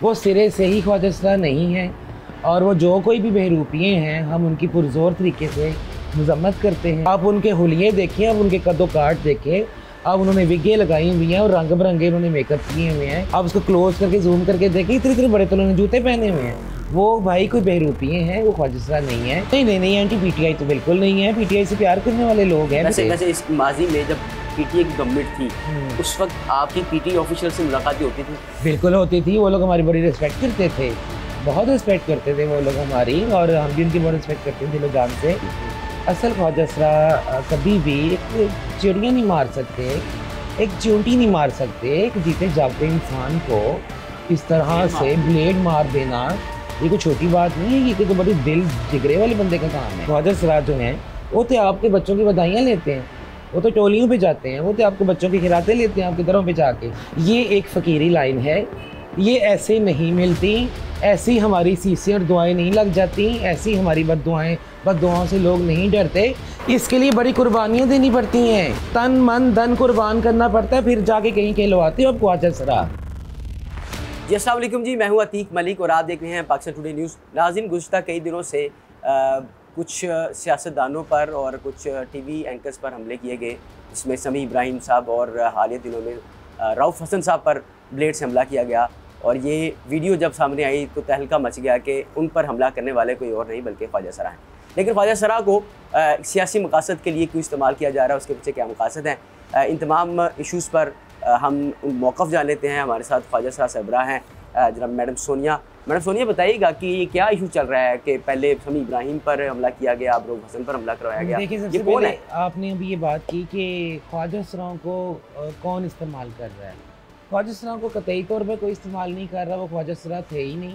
वो सिरे से ही ख्वाजा नहीं है। और वो जो कोई भी बहरूपिये हैं हम उनकी पुरजोर तरीके से मजम्मत करते हैं। आप उनके हुलिये देखें, आप उनके कदो काट देखें, अब उन्होंने विगे लगाई हुई हैं और रंग बिरंगे उन्होंने मेकअप किए हुए हैं। आप उसको क्लोज करके जूम करके देखें, इतने इतने बड़े तो उन्होंने जूते पहने हुए हैं। वो भाई कोई बहरूपिये हैं, वो ख्वाजा नहीं है। नहीं, एंटी पीटीआई तो बिल्कुल नहीं है। पीटीआई से प्यार करने वाले लोग हैं। वैसे इस माजी में जब पीटीआई की गवर्नमेंट थी उस वक्त आपकी पीटीआई ऑफिशियल से मुलाकातें होती थी? बिल्कुल होती थी। वो लोग हमारी बड़ी रिस्पेक्ट करते थे, बहुत रिस्पेक्ट करते थे वो लोग हमारी, और हम भी उनकी बहुत रिस्पेक्ट करते थे दिलो जान से। असल ख्वाजा कभी भी एक चिड़िया नहीं मार सकते, एक चींटी नहीं मार सकते। एक जीते जागते इंसान को इस तरह से ब्लेड मार देना ये कोई छोटी बात नहीं है। ये तो बड़ी दिल जिगरे वाले बंदे का काम है। ख्वाजा जो हैं वो तो आपके बच्चों की बधाइयाँ लेते हैं, वो तो टोलियों पे जाते हैं, वो तो आपके बच्चों की खिरातें लेते हैं आपके घरों पे जाके। ये एक फ़कीरी लाइन है, ये ऐसे नहीं मिलती। ऐसी हमारी सीसें और दुआएं नहीं लग जाती, ऐसी हमारी बद्दुआओं से लोग नहीं डरते। इसके लिए बड़ी कुर्बानियाँ देनी पड़ती हैं, तन मन धन कुर्बान करना पड़ता है, फिर जाके कहीं कहलवाते हो अब ख्वाजा सरा। जी अस्सलाम वालेकुम जी, मैं हूँ अतीक मलिक और आप देख रहे हैं पाकिस्तान टुडे न्यूज़। नाज़रीन, गुज़श्ता कई दिनों से कुछ सियासतदानों पर और कुछ टीवी एंकर्स पर हमले किए गए, जिसमें समी इब्राहिम साहब और हालिया दिनों में रऊफ़ हसन साहब पर ब्लेड से हमला किया गया। और ये वीडियो जब सामने आई तो तहलका मच गया कि उन पर हमला करने वाले कोई और नहीं बल्कि ख्वाजा सरा हैं। लेकिन ख्वाजा सरा को सियासी मकासद के लिए क्यों इस्तेमाल किया जा रहा है, उसके पीछे क्या मकासद हैं, इन तमाम इशूज़ पर हम मौक़िफ़ जान लेते हैं। हमारे साथ ख्वाजा सरा सरबराह हैं जनाब मैडम सोनिया बताइएगा कि ये क्या इशू चल रहा है कि पहले समी इब्राहिम पर हमला किया गया, अब रऊफ़ हसन पर हमला करवाया गया। देखिए, सबसे पहले आपने अभी ये बात की कि ख्वाजा सरा को कौन इस्तेमाल कर रहा है। ख्वाजा सरा को कतई तौर पर कोई इस्तेमाल नहीं कर रहा, वो ख्वाजा सरा थे ही नहीं,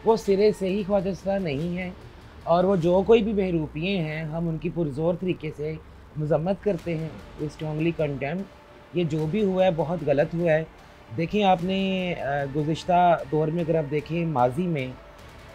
वो सिरे से ही ख्वाजा सरा नहीं है। और वो जो कोई भी बहरूपिये हैं हम उनकी पुरजोर तरीके से मजम्मत करते हैं, स्ट्रॉन्गली कंडेम। ये जो भी हुआ है बहुत गलत हुआ है। देखिए, आपने गुज़िश्ता दौर में अगर आप देखें माजी में,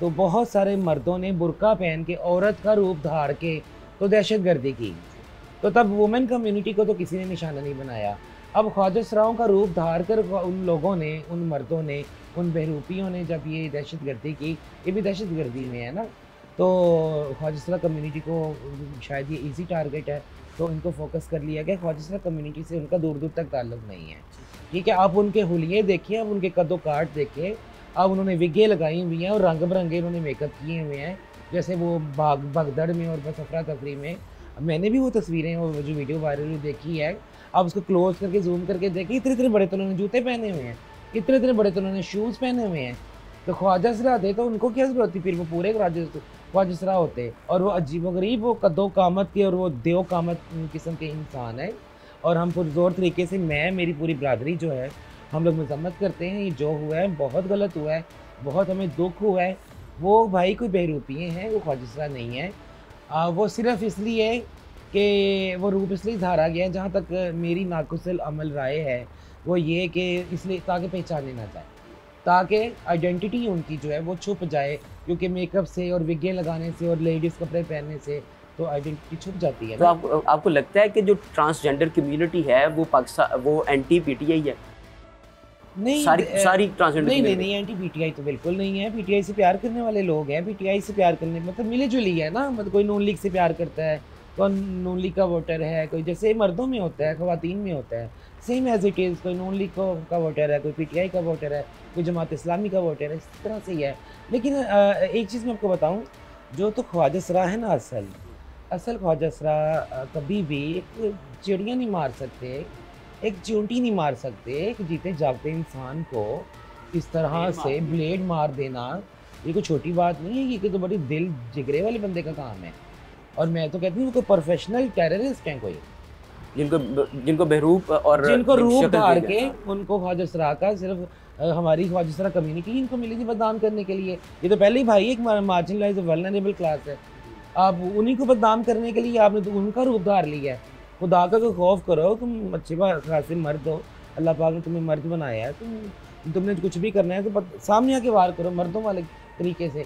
तो बहुत सारे मर्दों ने बुर्का पहन के औरत का रूप धार के तो दहशत गर्दी की, तो तब वुमेन कम्युनिटी को तो किसी ने निशाना नहीं बनाया। अब ख्वाजा सराओं का रूप धार कर उन लोगों ने, उन मर्दों ने, उन बहरूपियों ने जब ये दहशत गर्दी की, ये भी दहशत गर्दी में है ना, तो ख्वाजा सरा कम्युनिटी को शायद ये इजी टारगेट है, तो इनको फोकस कर लिया गया। ख्वाजा सरा कम्युनिटी से उनका दूर दूर तक ताल्लुक़ नहीं है, ठीक है। आप उनके हुलिये देखिए, आप उनके कदो काट देखिए, अब उन्होंने विगे लगाई हुई हैं और रंग बिरंगे उन्होंने मेकअप किए हुए हैं, जैसे वो भगदड़ में और बस अफरा तफरी में। मैंने भी वो तस्वीरें और जो वीडियो वायरल हुई देखी है। आप उसको क्लोज करके जूम करके देखिए, इतने इतने बड़े तो उन्होंने जूते पहने हुए हैं, इतने इतने बड़े तो उन्होंने शूज़ पहने हुए हैं। तो ख्वाजा सरा थे तो उनको क्या ज़रूरत थी, फिर वो पूरे ख्वाजा सरा होते। और वो अजीब व गरीब, वो कद्दो कामत के और वो देव कामत किस्म के इंसान है। और हम पुरजोर तरीके से, मैं, मेरी पूरी बरादरी जो है, हम लोग मजम्मत करते हैं। ये जो हुआ है बहुत गलत हुआ है, बहुत हमें दुख हुआ है। वो भाई कोई बहरूपिये हैं, वो ख्वाजा सरा नहीं है। वो सिर्फ इसलिए कि वो रूप इसलिए धारा गया है, जहाँ तक मेरी नाकुसल अमल राय है वो ये कि इसलिए ताकि पहचाने ना जाए, ताकि आइडेंटिटी उनकी जो है वो छुप जाए, क्योंकि मेकअप से और विगे लगाने से और लेडीज़ कपड़े पहनने से तो आइडेंटिटी छुप जाती है। तो आपको लगता है कि जो ट्रांसजेंडर कम्युनिटी है वो पाकिस्तान, वो एंटी पीटीआई है? नहीं, सारी ट्रांसजेंडर नहीं, एंटी पीटीआई तो बिल्कुल नहीं है। पीटीआई से प्यार करने वाले लोग हैं। पीटीआई से प्यार करने मतलब मिली जुली है ना, मतलब कोई नून लीग से प्यार करता है, कोई नून लीग का वोटर है, कोई जैसे मर्दों में होता है, ख़वातीन में होता है, सेम एज इट इज़। कोई नून लीग का वोटर है, कोई पीटीआई का वोटर है, कोई जमात इस्लामी का वोटर है, इस तरह से ही है। लेकिन एक चीज़ मैं आपको बताऊँ, जो तो ख्वाजा सरा है ना, असल ख्वाजा सरा कभी भी एक चिड़िया नहीं मार सकते, एक चींटी नहीं मार सकते। एक जीते जागते इंसान को इस तरह से ब्लेड मार देना ये कोई छोटी बात नहीं है। ये तो बड़ी दिल जिगरे वाले बंदे का काम है। और मैं तो कहती हूँ कोई प्रोफेशनल टेररिस्ट हैं, कोई जिनको बहरूप और जिनको रूप धार के उनको ख्वाजा सरा का सिर्फ हमारी ख्वाजा सरा कम्युनिटी इनको मिली थी बदनाम करने के लिए। ये तो पहले ही भाई एक मार्जिनलाइज्ड वल्नरेबल क्लास है, आप उन्हीं को बदनाम करने के लिए आपने तो उनका रूप धार लिया है। खुदा का खौफ करो, तुम अच्छे खासे मर्द हो, अल्लाह पाक ने तुम्हें मर्द बनाया है, तुमने कुछ भी करना है तो सामने आके वार करो मर्दों वाले तरीके से।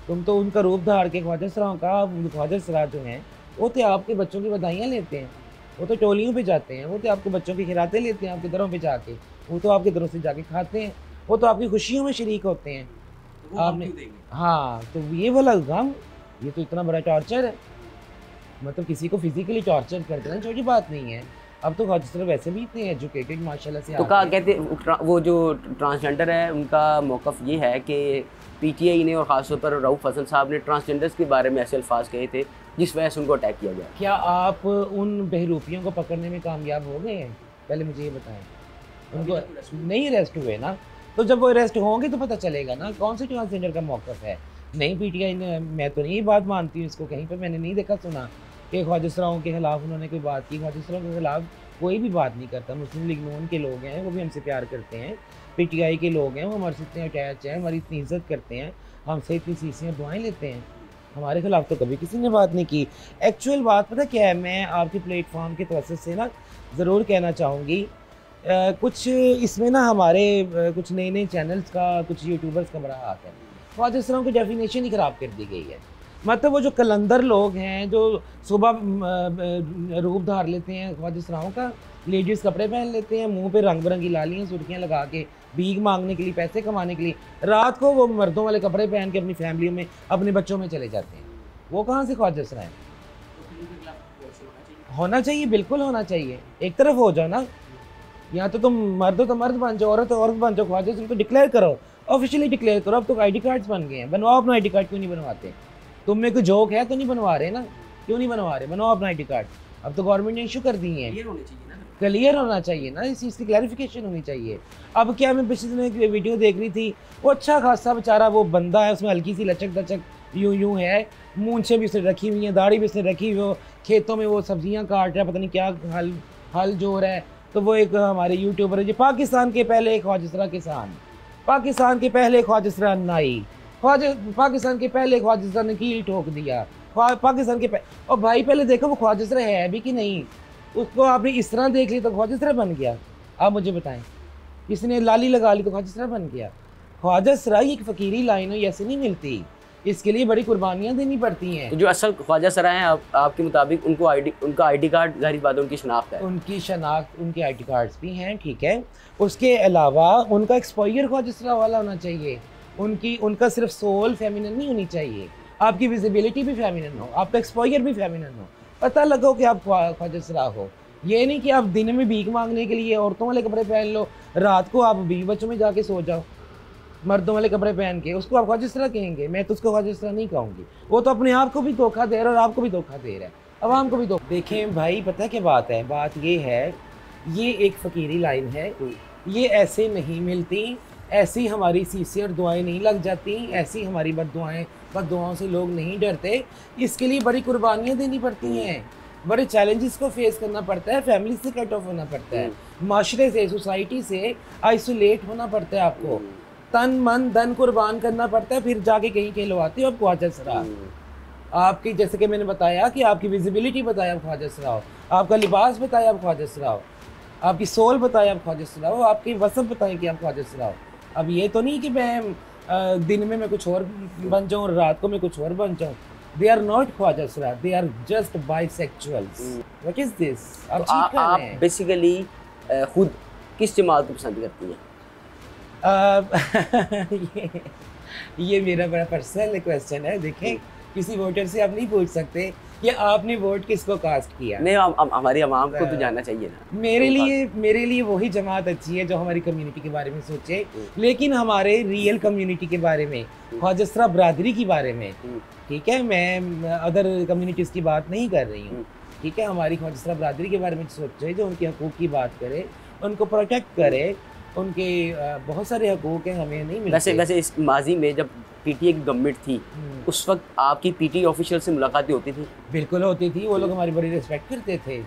तुम तो उनका रूप धार के ख्वाजा सराओं का, ख्वाजा सरा जो हैं वो तो आपके बच्चों की बधाइयाँ लेते हैं, वो तो टोलियों पे जाते हैं, वो तो आपके बच्चों की खिरातें लेते हैं आपके घरों पे जाके, वो तो आपके घरों से जाके खाते हैं। वो तो आपकी खुशियों में शरीक होते हैं। तो वो हम आपने क्यों देंगे? हाँ, तो ये वाला गम, ये तो इतना बड़ा टॉर्चर है। मतलब किसी को फिजिकली टॉर्चर कर देना छोटी बात नहीं है। अब तो जिस तरह वैसे भी इतने एजुकेटेड माशाल्लाह से तो कहा आते हैं। कहते वो जो ट्रांसजेंडर है उनका मौक़िफ़ ये है कि पीटीआई ने और ख़ासतौर पर रऊफ़ हसन साहब ने ट्रांसजेंडर्स के बारे में ऐसे अल्फाज कहे थे जिस वजह से उनको अटैक किया गया। क्या आप उन बहरूपियों को पकड़ने में कामयाब हो गए हैं? पहले मुझे ये बताएं। उनको नहीं अरेस्ट हुए ना, तो जब वो अरेस्ट होंगे तो पता चलेगा ना कौन से ट्रांसजेंडर का मौक़िफ़ है। नहीं पीटीआई ने, मैं तो नहीं ये बात मानती हूँ, इसको कहीं पर मैंने नहीं देखा सुना कि ख्वाजा सराओं के ख़िलाफ़ उन्होंने कोई बात की। ख्वाजा सराओं के ख़िलाफ़ कोई भी बात नहीं करता। मुस्लिम लीग नून के लोग हैं, वो भी हमसे प्यार करते हैं। पीटीआई के लोग हैं, वो हमारे से इतने अटैच हैं, हमारी इतनी इज़्ज़त करते हैं, हमसे इतनी सीसियाँ दुआएँ लेते हैं। हमारे खिलाफ़ तो कभी किसी ने बात नहीं की। एक्चुअल बात पता क्या है, मैं आपके प्लेटफॉर्म के तवज्जुह से ना ज़रूर कहना चाहूँगी, कुछ इसमें ना हमारे कुछ नए नए चैनल्स का, कुछ यूट्यूबर्स का बड़ा हाथ है। ख्वाजा सराओं की डेफिनेशन ही ख़राब कर दी गई है। मतलब वो जो कलंदर लोग हैं जो सुबह रूप धार लेते हैं ख्वाजा सराओं का, लेडीज़ कपड़े पहन लेते हैं, मुंह पे रंग बिरंगी लालियाँ सुर्खियाँ लगा के भीख मांगने के लिए, पैसे कमाने के लिए, रात को वो मर्दों वाले कपड़े पहन के अपनी फैमिलियों में, अपने बच्चों में चले जाते हैं। वो कहाँ से ख्वाजा सरा हैं? होना चाहिए, बिल्कुल होना चाहिए। एक तरफ हो जाओ ना, या तो तुम मर्द हो तो मर्द बन जाओ, औरत हो औरत बन जाओ। ख्वाजा सरा तो डिक्लेयर करो, ऑफिशियली डिक्लेयर करो। अब तो आईडी कार्ड्स बन गए हैं, बनवाओ अपना आईडी कार्ड। क्यों नहीं बनवाते? तुम में कोई जोक है तो नहीं बनवा रहे ना, क्यों नहीं बनवा रहे? बनाओ अपना आईडी कार्ड। अब तो गवर्नमेंट ने इशू कर दिए हैं, क्लियर होना चाहिए ना, इस चीज़ की क्लैरिफिकेशन होनी चाहिए। अब क्या, मैं पिछले दिन एक वीडियो देख रही थी, वो अच्छा खासा बेचारा वो बंदा है, उसमें हल्की सी लचक दचक यूं है, मूंछें भी उसने रखी हुई हैं, दाढ़ी भी उसने रखी हुई, वो खेतों में वो सब्जियां काट रहा है, पता नहीं क्या हल जो रहा है। तो वो एक हमारे यूट्यूबर है जी, पाकिस्तान के पहले ख्वाजा सरा किसान, पाकिस्तान के पहले ख्वाजा सरा नाई, पाकिस्तान के पहले ख्वाजा सरा ने कील ठोक दिया, पाकिस्तान के और भाई पहले देखो वो ख्वाजा सरा है भी कि नहीं। उसको आपने इस तरह देख ली तो ख्वाजा सरा बन गया। आप मुझे बताएं, किसी ने लाली लगा ली तो ख्वाजा सरा बन गया? ख्वाजा सरा एक फ़कीरी लाइन हो, ऐसे नहीं मिलती, इसके लिए बड़ी कुर्बानियाँ देनी पड़ती हैं। तो जो असल ख्वाजा सरा हैं आपके मुताबिक उनका आईडी कार्ड, जाहिर बात है उनकी शनाख्त है, उनकी शनाख्त, उनके आईडी कार्ड्स भी हैं, ठीक है। उसके अलावा उनका एक्सपोयर ख्वाजा सरा वाला होना चाहिए। उनका सिर्फ सोल फेमिनिन नहीं होनी चाहिए, आपकी विजिबिलिटी भी फेमिनिन हो, आपका एक्सपोयर भी फेमिनिन हो, पता लगो कि आप ख्वाजा सरा हो। ये नहीं कि आप दिन में भीख मांगने के लिए औरतों वाले कपड़े पहन लो, रात को आप बीवी बच्चों में जाके सो जाओ मर्दों वाले कपड़े पहन के, उसको आप ख्वाजा सरा कहेंगे? मैं तो उसको ख्वाजा सरा नहीं कहूँगी। वो तो अपने आप को भी धोखा दे रहा है और आपको भी धोखा दे रहा है, अवाम को भी धोखा। देखें भाई, पता क्या बात है, बात ये है, ये एक फ़कीरी लाइन है, ये ऐसे नहीं मिलती, ऐसी हमारी सीसी और दुआएं नहीं लग जाती, ऐसी हमारी बद्दुआओं से लोग नहीं डरते। इसके लिए बड़ी कुर्बानियाँ देनी पड़ती हैं, बड़े चैलेंजेस को फेस करना पड़ता है, फैमिली से कट ऑफ होना पड़ता है, माशरे से, सोसाइटी से आइसोलेट होना पड़ता है, आपको तन मन धन कुर्बान करना पड़ता है, फिर जाके कहीं कहलवाते हो आप ख्वाजा सरा। आपकी, जैसे कि मैंने बताया कि आपकी विजिबिलिटी बताया आप ख्वाजा सरा हो, आपका लिबास बताया आप ख्वाजा सरा हो, आपकी सोल बताया आप ख्वाजा सरा हो, आपकी वसफ बताएं कि आप ख्वाजा सरा हो। अब ये तो नहीं कि मैं दिन में मैं कुछ और बन जाऊँ और रात को मैं कुछ और बन जाऊँ। They are not ख्वाजा सरा, they are just bisexuals. What is this? तो आप बेसिकली खुद किस जमात को पसंद करती हैं? ये मेरा बड़ा पर्सनल क्वेश्चन है। देखें, किसी वोटर से आप नहीं पूछ सकते कि आपने वोट किसको कास्ट किया। नहीं, हमारी आवाम को तो जानना चाहिए ना। मेरे लिए वही जमात अच्छी है जो हमारी कम्युनिटी के बारे में सोचे, लेकिन हमारे रियल कम्युनिटी के बारे में, ख्वाजा सरा बरादरी के बारे में, ठीक है, मैं अदर कम्युनिटीज़ की बात नहीं कर रही हूँ, ठीक है, हमारी ख्वाजा सरा बरादरी के बारे में सोचे, जो उनके हकूक़ की बात करे, उनको प्रोटेक्ट करे। उनके बहुत सारे हकूक़ हैं, हमें नहीं मिलते। वैसे इस माजी में जब पीटीए की गवर्नमेंट थी, उस वक्त आपकी पीटीए ऑफिशियल से मुलाकातें होती थी? बिल्कुल होती थी। वो लोग हमारी बड़ी रिस्पेक्ट करते थे,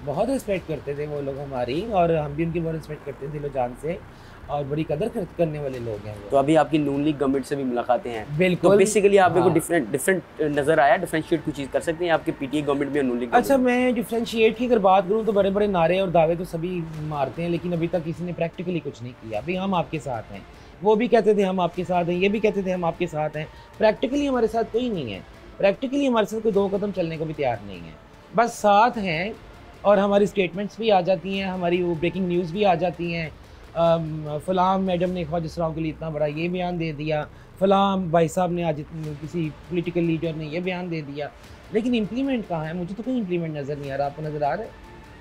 बहुत रिस्पेक्ट करते थे वो लोग हमारी, और हम भी उनकी बहुत रिस्पेक्ट करते थे दिलो जान से, और बड़ी कदर करने वाले लोग हैं वो। तो अभी आपकी नून लीग गवर्नमेंट से भी मुलाकातें हैं? बिल्कुल। तो बेसिकली आप को डिफरेंट नज़र आया, डिफरेंशिएट कुछ चीज़ कर सकते हैं आपके पीटीए गवर्नमेंट में और नून लीग? अच्छा, मैं डिफरेंशिएट की अगर बात करूँ तो बड़े बड़े नारे और दावे तो सभी मारते हैं, लेकिन अभी तक किसी ने प्रैक्टिकली कुछ नहीं किया। अभी हम आपके साथ हैं, वो भी कहते थे हम आपके साथ हैं, ये भी कहते थे हम आपके साथ हैं, प्रैक्टिकली हमारे साथ कोई नहीं है, प्रैक्टिकली हमारे साथ कोई दो कदम चलने को भी तैयार नहीं है, बस साथ हैं। और हमारी स्टेटमेंट्स भी आ जाती हैं, हमारी वो ब्रेकिंग न्यूज़ भी आ जाती हैं, फ़लाँ मैडम ने ख्वाजा सराओं के लिए इतना बड़ा ये बयान दे दिया, फ़लाँ भाई साहब ने आज किसी पॉलिटिकल लीडर ने ये बयान दे दिया, लेकिन इम्प्लीमेंट कहाँ है? मुझे तो कोई इम्प्लीमेंट नज़र नहीं आ रहा। आपको नज़र आ रहा है?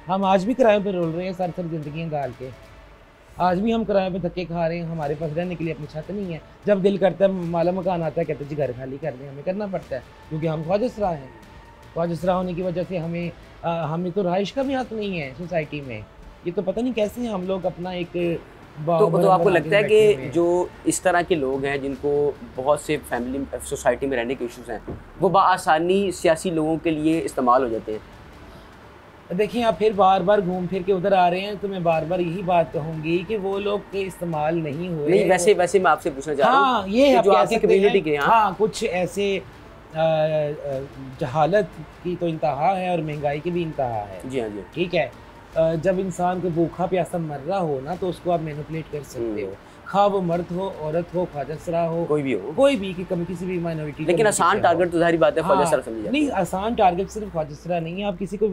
हम आज भी किराए पे रोल रहे हैं, सर ज़िंदगियाँ गाल के। आज भी हम किराए पे धक्के खा रहे हैं, हमारे पास रहने के लिए अपनी छत नहीं है। जब दिल करता है, माला मकान आता है, कहते जी घर खाली कर दें, हमें करना पड़ता है क्योंकि हम ख्वाजा सरा हैं। ख्वाजा सरा होने की वजह से हमें तो रहाइश का भी हक नहीं है सोसाइटी में। ये तो पता नहीं कैसे हम लोग अपना एक तो आपको लगता है कि जो इस तरह के लोग हैं जिनको बहुत से फैमिली सोसाइटी में रहने के इश्यूज हैं, वो बआसानी सियासी लोगों के लिए इस्तेमाल हो जाते हैं? देखिए, आप फिर बार बार घूम फिर के उधर आ रहे हैं, तो मैं बार बार यही बात कहूँगी कि वो लोग के इस्तेमाल नहीं हुए। नहीं, वैसे मैं आपसे पूछना चाह रहा हूँ। हाँ, ये जो आपकी कम्युनिटी के यहाँ, हाँ, कुछ ऐसे जहालत की तो इंतहा है और महंगाई की भी इंतहा है। जी हाँ जी, ठीक है। जब इंसान को भूखा प्यासा मर रहा हो ना, तो उसको आप मैनिपुलेट कर सकते हो, खा वो मर्द हो, औरत हो, ख्वाजा सरा हो, कोई भी कि किसी भी माइनॉरिटी। लेकिन आसान टारगेट तो जाहिर बात है ख्वाजा सरा समझी जाती है। नहीं, आसान टारगेट सिर्फ ख्वाजा सरा नहीं है, आप किसी को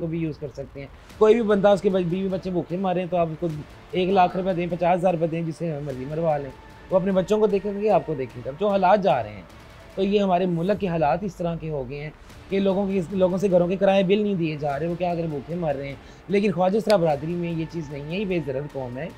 भी यूज़ कर सकते हैं। कोई भी बंदा, उसके बीवी बच्चे भूखे मारे तो आप उसको 1 लाख रुपये दें, 50,000 रुपये दें, जिसे मर्जी मरवा लें, वो अपने बच्चों को देखेंगे, आपको देखेंगे। जो हालात जा रहे हैं, तो ये हमारे मुल्क के हालात इस तरह के हो गए हैं कि लोगों से घरों के किराए बिल नहीं दिए जा रहे, वो क्या करें, भूखे मर रहे हैं। लेकिन ख्वाजा सरा बरादरी में ये चीज़ नहीं है, ये बेज़रर कौम है,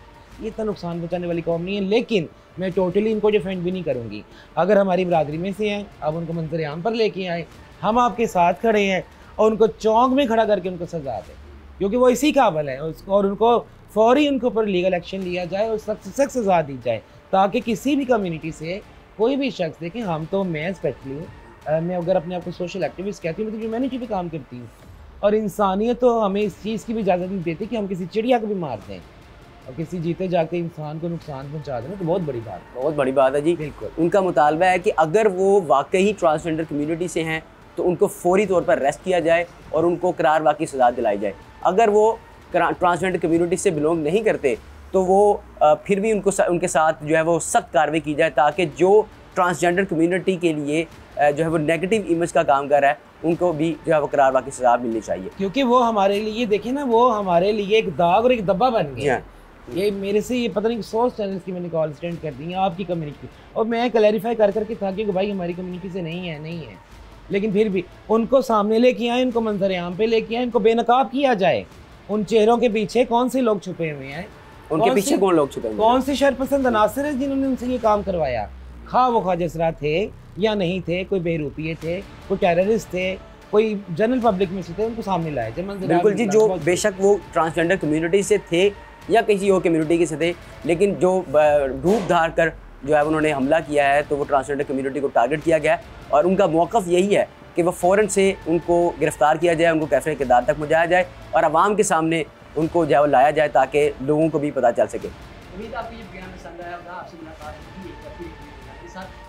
ये इतना नुकसान पहुँचाने वाली कौम नहीं है। लेकिन मैं टोटली इनको डिफेंड भी नहीं करूँगी। अगर हमारी बरादरी में से हैं, आप उनको मंजर आम पर लेके आए, हम आपके साथ खड़े हैं, और उनको चौंक में खड़ा करके उनको सजा दें, क्योंकि वो इसी काबिल है, और उनको फौरी उनके ऊपर लीगल एक्शन लिया जाए और सख्त से सख्त सजा दी जाए, ताकि किसी भी कम्युनिटी से कोई भी शख्स देखें। हम तो, मैं स्पेशली, मैं अगर अपने आप को सोशल एक्टिविस्ट कहती हूँ, मैं तो ह्यूमैनिटी पे काम करती हूँ, और इंसानियत तो हमें इस चीज़ की भी इजाज़त नहीं देती कि हम किसी चिड़िया को भी मार दें और किसी जीते जागते इंसान को नुकसान पहुंचा देना, तो बहुत बड़ी बात है जी। बिल्कुल। उनका मुतालबा है कि अगर वो वाकई ट्रांसजेंडर कम्युनिटी से हैं तो उनको फौरी तौर पर अरेस्ट किया जाए और उनको करार वाकई सज़ा दिलाई जाए। अगर वो ट्रांसजेंडर कम्युनिटी से बिलोंग नहीं करते तो वो फिर भी उनके साथ जो है वो सख्त कार्रवाई की जाए, ताकि जो ट्रांसजेंडर कम्युनिटी के लिए जो है वो नेगेटिव इमेज का काम कर रहा है, उनको भी जो है वो करार वाकई सज़ा मिलनी चाहिए। क्योंकि वो हमारे लिए, देखिए ना, वो हमारे लिए एक दाग और एक दब्बा बन गया। ये मेरे से, ये पता नहीं 100 चैनल्स की मैंने कॉल स्टैंड कर दी है आपकी कम्युनिटी, और मैं क्लैरिफाई कर करके था कि भाई हमारी कम्युनिटी से नहीं है, लेकिन फिर भी उनको सामने लेके आए, उनको मंजर आम पे लेके आए, उनको बेनकाब किया जाए। उन चेहरों के पीछे कौन से लोग छुपे हुए हैं, उनके पीछे कौन लोग छुपे हुए हैं, कौन से शरपसंद अनासर है जिन्होंने उनसे ये काम करवाया, खा वो ख्वाजा सरा थे या नहीं थे, कोई बेरूपिये थे, कोई टेररिस्ट थे, कोई जनरल पब्लिक में से थे, उनको सामने लाए जाए। बिल्कुल जी, जो बेशक वो ट्रांसजेंडर कम्युनिटी से थे या किसी और कम्युनिटी के से थे, लेकिन जो रूप धार कर जो है उन्होंने हमला किया है, तो वो ट्रांसजेंडर कम्युनिटी को टारगेट किया गया है, और उनका मौक़िफ़ यही है कि वह फ़ौरन से उनको गिरफ़्तार किया जाए, उनको कैफ़े किरदार तक पहुँचाया जाए और आवाम के सामने उनको जो है लाया जाए, ताकि लोगों को भी पता चल सके। उम्मीद आपको ये बयान पसंद आया होगा। आपसे मुलाकात होगी एक बार फिर।